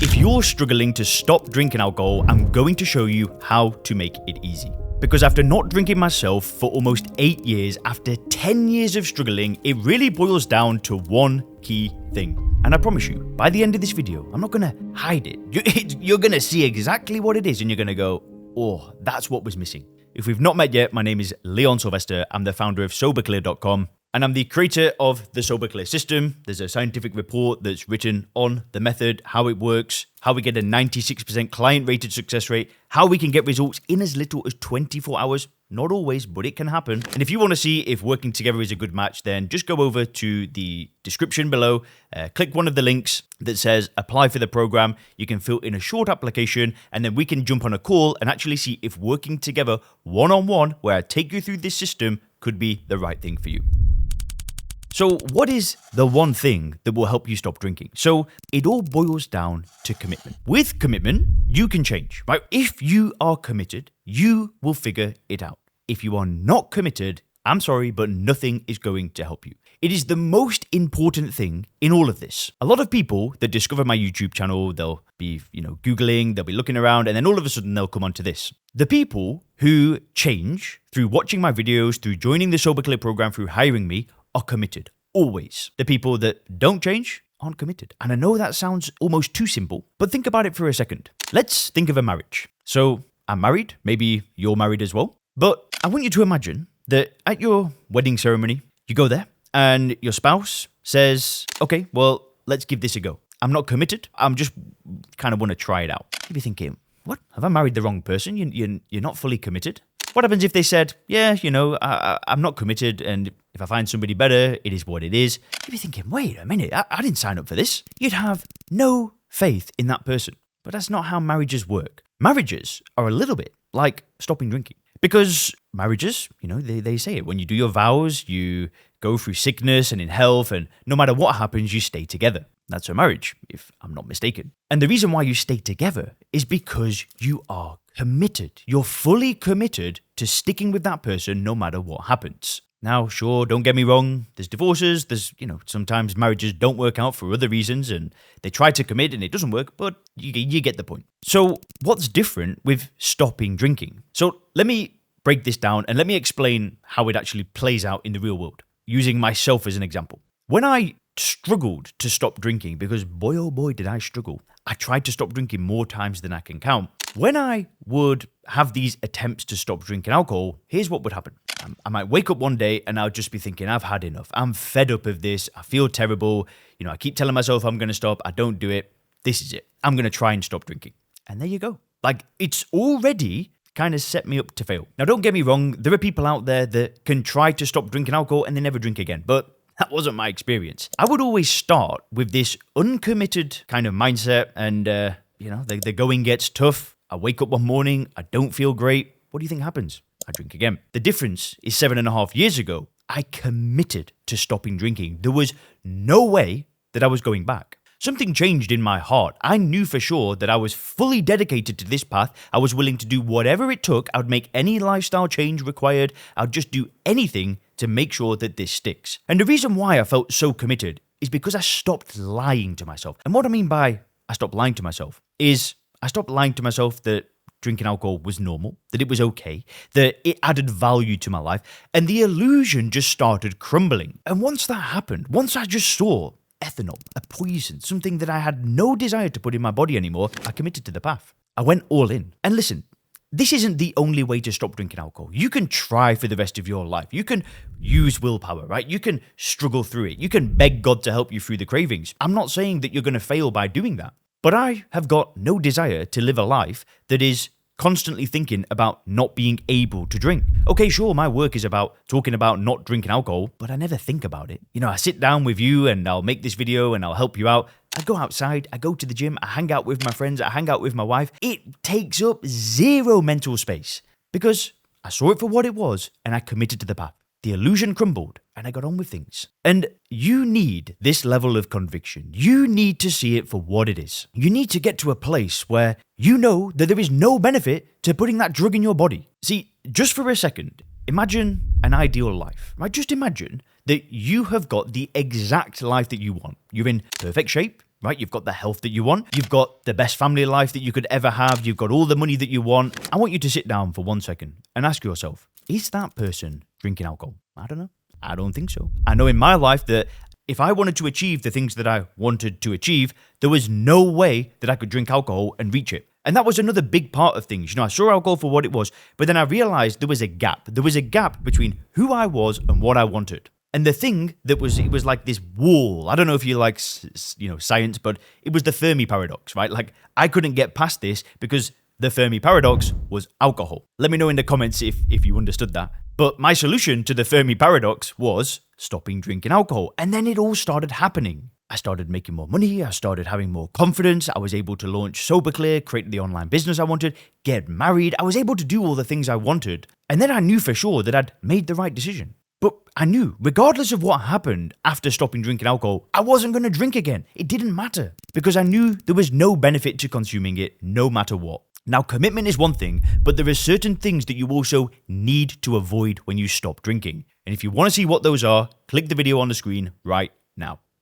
If you're struggling to stop drinking alcohol, I'm going to show you how to make it easy. Because after not drinking myself for almost 8 years, after 10 years of struggling, it really boils down to one key thing. And I promise you, by the end of this video, I'm not gonna hide it. You're gonna see exactly what it is and you're gonna go, oh, that's what was missing. If we've not met yet, my name is Leon Sylvester. I'm the founder of SoberClear.com. And I'm the creator of the SoberClear system. There's a scientific report that's written on the method, how it works, how we get a 96% client-rated success rate, how we can get results in as little as 24 hours. Not always, but it can happen. And if you want to see if working together is a good match, then just go over to the description below, click one of the links that says apply for the program. You can fill in a short application, and then we can jump on a call and actually see if working together one-on-one, where I take you through this system, could be the right thing for you. So what is the one thing that will help you stop drinking? So it all boils down to commitment. With commitment, you can change, right? If you are committed, you will figure it out. If you are not committed, I'm sorry, but nothing is going to help you. It is the most important thing in all of this. A lot of people that discover my YouTube channel, they'll be, Googling, they'll be looking around, and then all of a sudden they'll come onto this. The people who change through watching my videos, through joining the SoberClear program, through hiring me, are committed, always. The people that don't change aren't committed. And I know that sounds almost too simple, but think about it for a second. Let's think of a marriage. So I'm married, maybe you're married as well, but I want you to imagine that at your wedding ceremony, you go there and your spouse says, okay, well, let's give this a go. I'm not committed. I'm just kind of want to try it out. You'd be thinking, what? Have I married the wrong person? You're not fully committed? What happens if they said, yeah, I'm not committed, and if I find somebody better, it is what it is? You'd be thinking, wait a minute, I didn't sign up for this. You'd have no faith in that person. But that's not how marriages work. Marriages are a little bit like stopping drinking. Because marriages, they say it. When you do your vows, you go through sickness and in health, and no matter what happens, you stay together. That's a marriage, if I'm not mistaken. And the reason why you stay together is because you are committed. You're fully committed to sticking with that person no matter what happens. Now, sure, don't get me wrong. There's divorces. There's, sometimes marriages don't work out for other reasons and they try to commit and it doesn't work, but you get the point. So what's different with stopping drinking? So let me break this down and let me explain how it actually plays out in the real world, using myself as an example. When I struggled to stop drinking, because boy, oh boy, did I struggle. I tried to stop drinking more times than I can count. When I would have these attempts to stop drinking alcohol, here's what would happen. I might wake up one day and I'll just be thinking, I've had enough. I'm fed up of this. I feel terrible. I keep telling myself I'm going to stop. I don't do it. This is it. I'm going to try and stop drinking. And there you go. Like, it's already kind of set me up to fail. Now, don't get me wrong. There are people out there that can try to stop drinking alcohol and they never drink again. But that wasn't my experience. I would always start with this uncommitted kind of mindset and, the going gets tough. I wake up one morning, I don't feel great. What do you think happens? I drink again. The difference is 7.5 years ago, I committed to stopping drinking. There was no way that I was going back. Something changed in my heart. I knew for sure that I was fully dedicated to this path. I was willing to do whatever it took. I would make any lifestyle change required. I'd just do anything to make sure that this sticks. And the reason why I felt so committed is because I stopped lying to myself. And what I mean by I stopped lying to myself is I stopped lying to myself that drinking alcohol was normal, that it was okay, that it added value to my life, and the illusion just started crumbling. And once that happened, once I just saw ethanol, a poison, something that I had no desire to put in my body anymore, I committed to the path. I went all in. And listen, this isn't the only way to stop drinking alcohol. You can try for the rest of your life. You can use willpower, right? You can struggle through it. You can beg God to help you through the cravings. I'm not saying that you're going to fail by doing that. But I have got no desire to live a life that is constantly thinking about not being able to drink. Okay, sure, my work is about talking about not drinking alcohol, but I never think about it. I sit down with you and I'll make this video and I'll help you out. I go outside, I go to the gym, I hang out with my friends, I hang out with my wife. It takes up zero mental space because I saw it for what it was and I committed to the path. The illusion crumbled and I got on with things. And you need this level of conviction. You need to see it for what it is. You need to get to a place where you know that there is no benefit to putting that drug in your body. See, just for a second, imagine an ideal life, right? Just imagine that you have got the exact life that you want. You're in perfect shape. right? You've got the health that you want. You've got the best family life that you could ever have. You've got all the money that you want. I want you to sit down for 1 second and ask yourself, is that person drinking alcohol? I don't know. I don't think so. I know in my life that if I wanted to achieve the things that I wanted to achieve, there was no way that I could drink alcohol and reach it. And that was another big part of things. I saw alcohol for what it was, but then I realized there was a gap. There was a gap between who I was and what I wanted. And the thing that was, it was like this wall. I don't know if you like, science, but it was the Fermi paradox, right? Like I couldn't get past this because the Fermi paradox was alcohol. Let me know in the comments if you understood that. But my solution to the Fermi paradox was stopping drinking alcohol. And then it all started happening. I started making more money. I started having more confidence. I was able to launch SoberClear, create the online business I wanted, get married. I was able to do all the things I wanted. And then I knew for sure that I'd made the right decision. But I knew, regardless of what happened after stopping drinking alcohol, I wasn't going to drink again. It didn't matter because I knew there was no benefit to consuming it no matter what. Now, commitment is one thing, but there are certain things that you also need to avoid when you stop drinking. And if you want to see what those are, click the video on the screen right now.